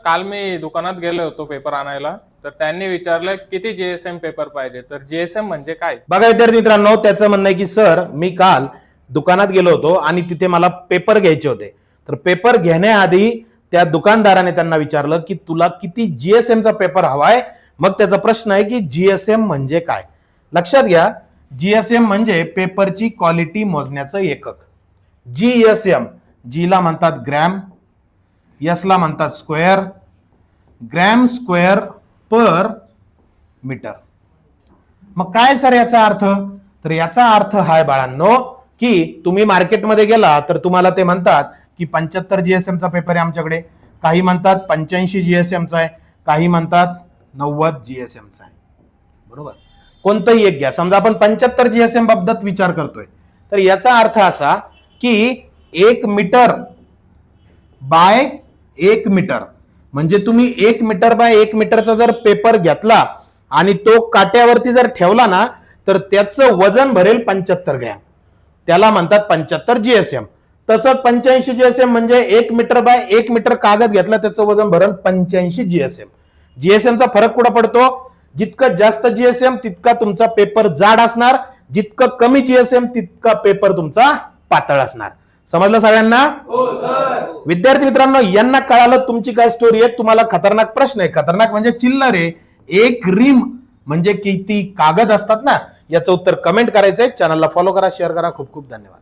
काल मी दुकानात गेलो होतो पेपर आणायला, तर त्यांनी विचारलं किती जीएसएम पेपर पाहिजे. तर जीएसएम म्हणजे काय? बघा विद्यार्थी मित्रांनो, त्याचं म्हणणं आहे की सर मी काल दुकानात गेलो होतो आणि तिथे मला पेपर घ्यायचे होते. तर पेपर घेण्याआधी त्या दुकानदाराने त्यांना विचारलं की तुला किती जीएसएम चा पेपर हवाय. मग त्याचा प्रश्न आहे की जीएसएम म्हणजे काय. लक्षात घ्या, जीएसएम म्हणजे पेपरची क्वालिटी मोजण्याचं एकक. जीएसएम, जी ला म्हणतात ग्रॅम, एस ला म्हणतात स्क्वेअर, ग्रॅम स्क्वेअर पर मीटर. मग काय सर याचा अर्थ? तर याचा अर्थ हाय बाळांनो की तुम्ही मार्केटमध्ये गेला तर तुम्हाला ते म्हणतात की 75 जीएसएम चा पेपर आहे आमच्याकडे, काही म्हणतात 85 जीएसएम चा आहे, काही म्हणतात 90 जीएसएम चा आहे. बरोबर, कोणतंही एक घ्या. समजा आपण 75 जीएसएम बाबत विचार करतोय, तर याचा अर्थ असा की 1 मीटर बाय 1 मीटर, म्हणजे तुम्ही 1 मीटर बाय 1 मीटरचा जर पेपर घेतला आणि तो काट्यावरती जर ठेवला ना, तर त्याचं वजन भरेल 75 ग्रॅम. त्याला म्हणतात 75 जीएसएम. तसंच 85 जीएसएम म्हणजे 1 मीटर बाय 1 मीटर कागद घेतला, त्याचं वजन भरेल 85 जीएसएम. जीएसएमचा फरक कुठं पडतो? जितकं जास्त जीएसएम तितका तुमचा पेपर जाड असणार, जितकं कमी जीएसएम तितका पेपर तुमचा पातळ असणार. समजलं सगळ्यांना? हो सर. विद्यार्थी मित्रांनो, यांना कळालं तुमची काय स्टोरी आहे. तुम्हाला खतरनाक प्रश्न आहे. खतरनाक म्हणजे चिल्लर आहे. एक रिम म्हणजे किती कागद असतात ना, याचं उत्तर कमेंट करायचंय. चॅनलला फॉलो करा, शेअर करा. खूप खूप धन्यवाद.